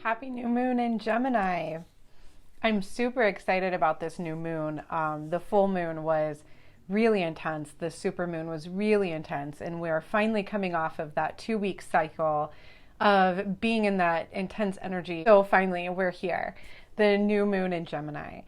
Happy new moon in Gemini. I'm super excited about this new moon. The full moon was really intense. The super moon was really intense. And we're finally coming off of that 2-week cycle of being in that intense energy. So finally, we're here. The new moon in Gemini.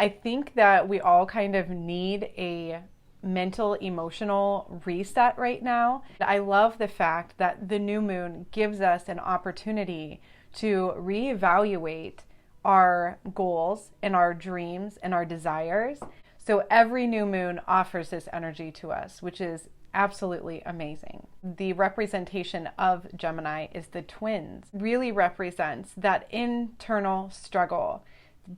I think that we all kind of need a mental, emotional reset right now. I love the fact that the new moon gives us an opportunity to reevaluate our goals and our dreams and our desires. So every new moon offers this energy to us, which is absolutely amazing. The representation of Gemini is the twins. Really represents that internal struggle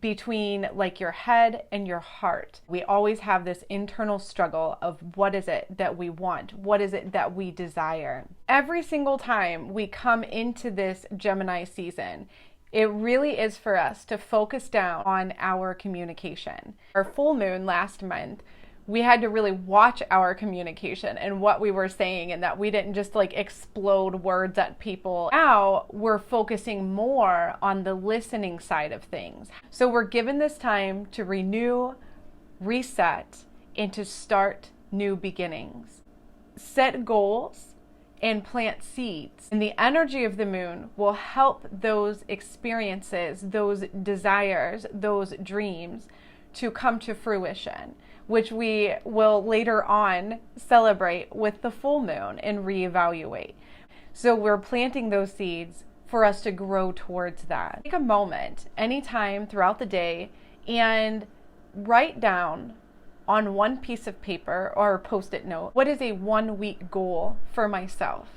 between like your head and your heart. We always have this internal struggle of what is it that we want? What is it that we desire? Every single time we come into this Gemini season, it really is for us to focus down on our communication. Our full moon last month, we had to really watch our communication and what we were saying, and that we didn't just like explode words at people. Now we're focusing more on the listening side of things. So we're given this time to renew, reset, and to start new beginnings. Set goals and plant seeds. And the energy of the moon will help those experiences, those desires, those dreams to come to fruition, which we will later on celebrate with the full moon and reevaluate. So we're planting those seeds for us to grow towards that. Take a moment anytime throughout the day and write down on one piece of paper or a Post-it note, what is a 1-week goal for myself?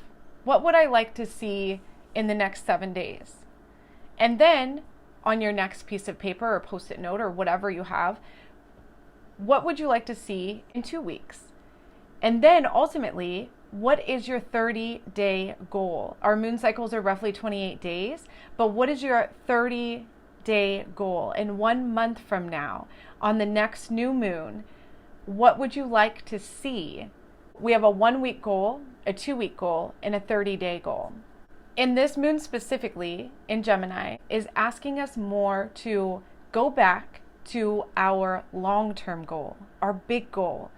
What would I like to see in the next 7 days? And then on your next piece of paper or Post-it note or whatever you have, what would you like to see in 2 weeks? And then ultimately, what is your 30-day goal? Our moon cycles are roughly 28 days, but what is your 30-day goal? And 1 month from now, on the next new moon, what would you like to see? We have a 1-week goal, a 2-week goal, and a 30-day goal. And this moon specifically in Gemini is asking us more to go back to our long-term goal, our big goal,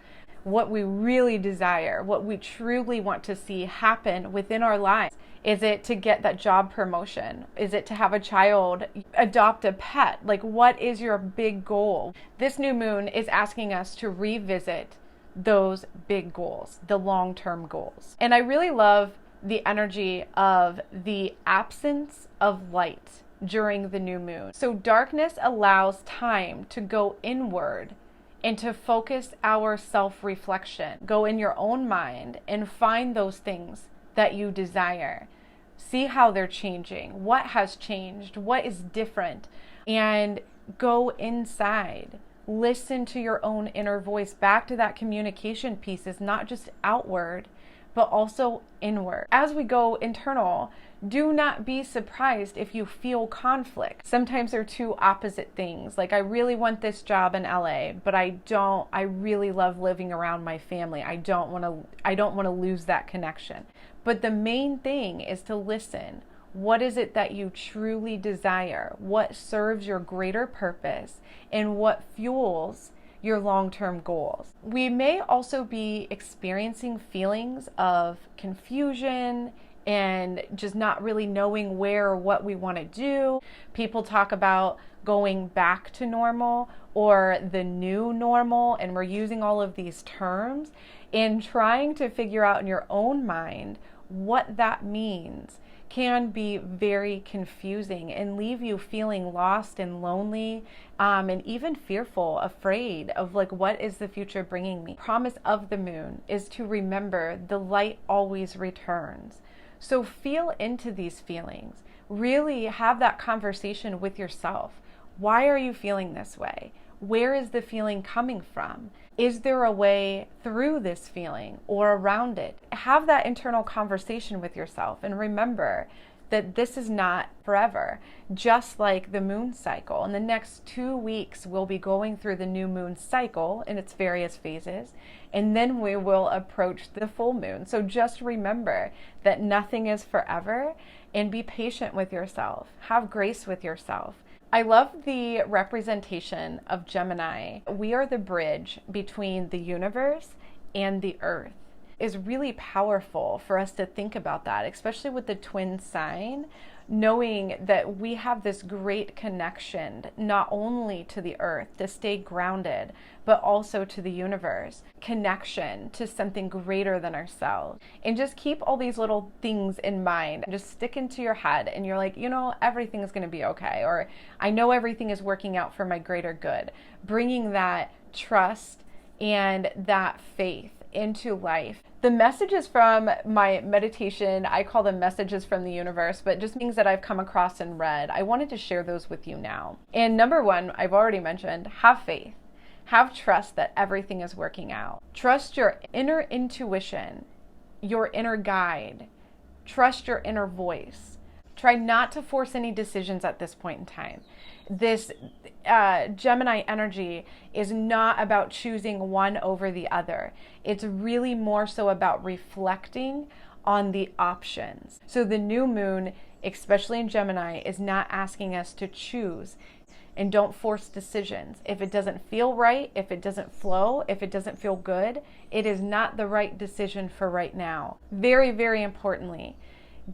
what we really desire, what we truly want to see happen within our lives. Is it to get that job promotion? Is it to have a child, adopt a pet? Like, what is your big goal? This new moon is asking us to revisit those big goals, the long-term goals. And I really love the energy of the absence of light during the new moon. So darkness allows time to go inward and to focus our self-reflection. Go in your own mind and find those things that you desire. See how they're changing. What has changed? What is different? And go inside. Listen to your own inner voice. Back to that communication piece is not just outward, but also inward. As we go internal, do not be surprised if you feel conflict. Sometimes they're two opposite things. Like, I really want this job in LA, but I really love living around my family. I don't want to lose that connection. But the main thing is to listen. What is it that you truly desire? What serves your greater purpose? And what fuels your long-term goals? We may also be experiencing feelings of confusion and just not really knowing where or what we want to do. People talk about going back to normal or the new normal, and we're using all of these terms and trying to figure out in your own mind what that means can be very confusing and leave you feeling lost and lonely, and even fearful, afraid of like, what is the future bringing me? Promise of the moon is to remember the light always returns. So feel into these feelings. Really have that conversation with yourself. Why are you feeling this way? Where is the feeling coming from? Is there a way through this feeling or around it? Have that internal conversation with yourself, and remember, that this is not forever. Just like the moon cycle. In the next 2 weeks, we'll be going through the new moon cycle in its various phases, and then we will approach the full moon. So just remember that nothing is forever, and be patient with yourself. Have grace with yourself. I love the representation of Gemini. We are the bridge between the universe and the earth. Is really powerful for us to think about that, especially with the twin sign, knowing that we have this great connection not only to the earth to stay grounded, but also to the universe, connection to something greater than ourselves. And just keep all these little things in mind. Just stick into your head and you're like, everything is going to be okay, or I know everything is working out for my greater good. Bringing that trust and that faith into life. The messages from my meditation, I call them messages from the universe, but just things that I've come across and read. I wanted to share those with you now. And number one, I've already mentioned, have faith. Have trust that everything is working out. Trust your inner intuition, your inner guide. Trust your inner voice. Try not to force any decisions at this point in time. This Gemini energy is not about choosing one over the other. It's really more so about reflecting on the options. So the new moon, especially in Gemini, is not asking us to choose. And don't force decisions. If it doesn't feel right, if it doesn't flow, if it doesn't feel good, it is not the right decision for right now. Very, very importantly,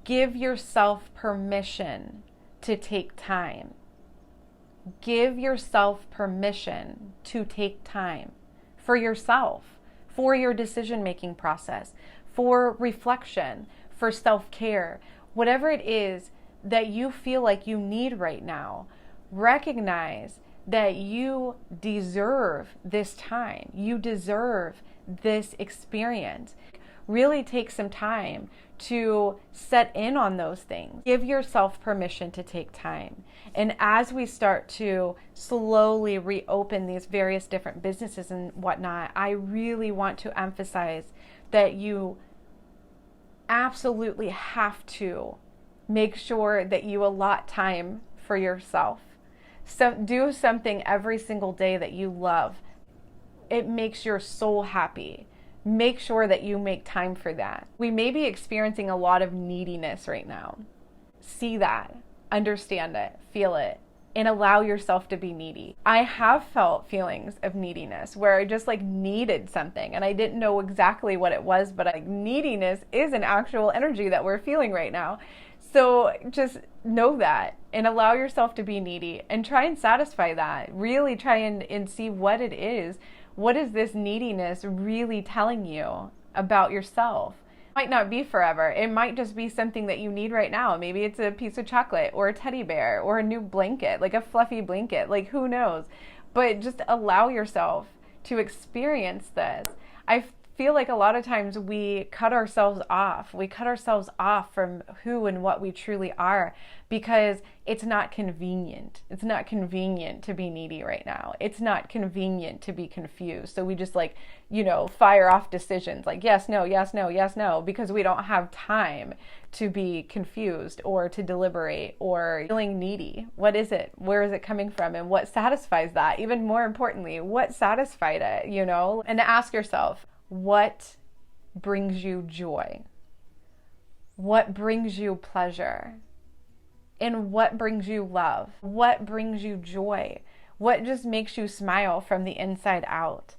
give yourself permission to take time. Give yourself permission to take time for yourself, for your decision-making process, for reflection, for self-care, whatever it is that you feel like you need right now. Recognize that you deserve this time. You deserve this experience. Really take some time to set in on those things. Give yourself permission to take time. And as we start to slowly reopen these various different businesses and whatnot, I really want to emphasize that you absolutely have to make sure that you allot time for yourself. So do something every single day that you love. It makes your soul happy. Make sure that you make time for that. We may be experiencing a lot of neediness right now. See that, understand it, feel it, and allow yourself to be needy. I have felt feelings of neediness where I just needed something and I didn't know exactly what it was, but neediness is an actual energy that we're feeling right now. So just know that and allow yourself to be needy and try and satisfy that. Really try and see what it is. What is this neediness really telling you about yourself? It might not be forever. It might just be something that you need right now. Maybe it's a piece of chocolate or a teddy bear or a new blanket, like a fluffy blanket, who knows? But just allow yourself to experience this. I feel like a lot of times we cut ourselves off. We cut ourselves off from who and what we truly are because it's not convenient. It's not convenient to be needy right now. It's not convenient to be confused. So we just fire off decisions yes, no, yes, no, yes, no, because we don't have time to be confused or to deliberate or feeling needy. What is it? Where is it coming from? And what satisfies that? Even more importantly, what satisfied it, And to ask yourself, what brings you joy? What brings you pleasure? And what brings you love? What brings you joy? What just makes you smile from the inside out?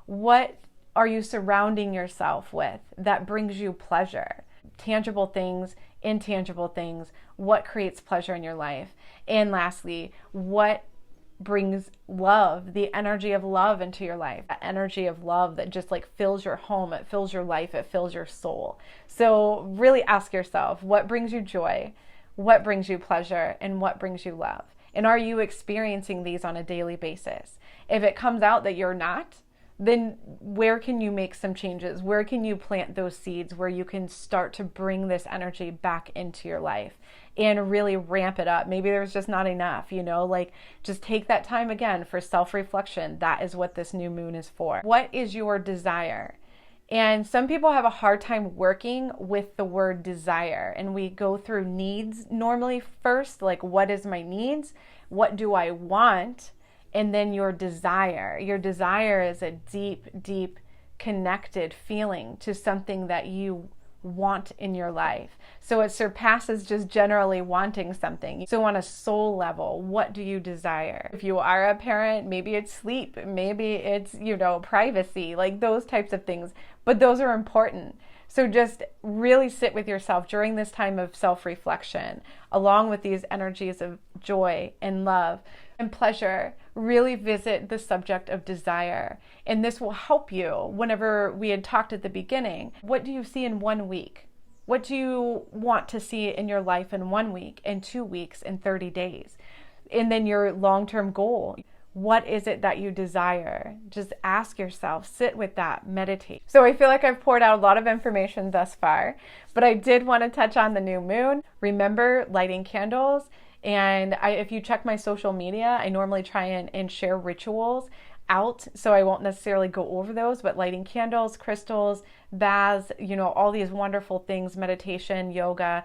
What are you surrounding yourself with that brings you pleasure? Tangible things, intangible things. What creates pleasure in your life? And lastly, what brings love, the energy of love into your life, that energy of love that just fills your home, it fills your life, it fills your soul. So really ask yourself, what brings you joy, what brings you pleasure, and what brings you love? And are you experiencing these on a daily basis? If it comes out that you're not, then where can you make some changes? Where can you plant those seeds where you can start to bring this energy back into your life and really ramp it up? Maybe there's just not enough, just take that time again for self-reflection. That is what this new moon is for. What is your desire? And some people have a hard time working with the word desire. And we go through needs normally first, like what is my needs? What do I want? And then your desire. Your desire is a deep, deep connected feeling to something that you want in your life. So it surpasses just generally wanting something. So on a soul level, what do you desire? If you are a parent, maybe it's sleep, maybe it's, privacy, like those types of things. But those are important. So just really sit with yourself during this time of self-reflection, along with these energies of joy and love and pleasure. Really visit the subject of desire. And this will help you whenever we had talked at the beginning. What do you see in 1 week? What do you want to see in your life in 1 week, in 2 weeks, in 30 days? And then your long-term goal. What is it that you desire? Just ask yourself, sit with that, meditate. So I feel like I've poured out a lot of information thus far, but I did want to touch on the new moon. Remember lighting candles. And if you check my social media, I normally try and share rituals out, so I won't necessarily go over those, but lighting candles, crystals, baths, all these wonderful things, meditation, yoga,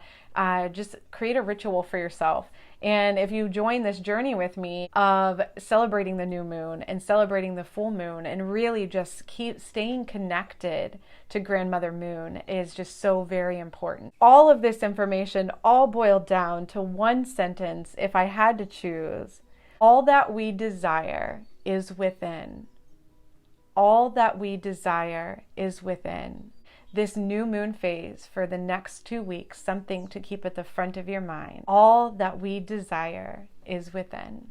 just create a ritual for yourself. And if you join this journey with me of celebrating the new moon and celebrating the full moon and really just keep staying connected to Grandmother Moon is just so very important. All of this information all boiled down to one sentence if I had to choose. All that we desire is within. All that we desire is within. This new moon phase for the next 2 weeks, something to keep at the front of your mind. All that we desire is within.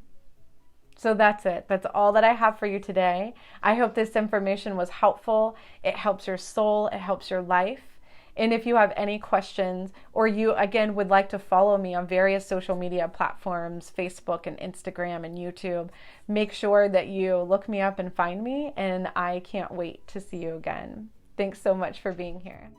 So that's it. That's all that I have for you today. I hope this information was helpful. It helps your soul. It helps your life. And if you have any questions, or you, again, would like to follow me on various social media platforms, Facebook and Instagram and YouTube, make sure that you look me up and find me. And I can't wait to see you again. Thanks so much for being here.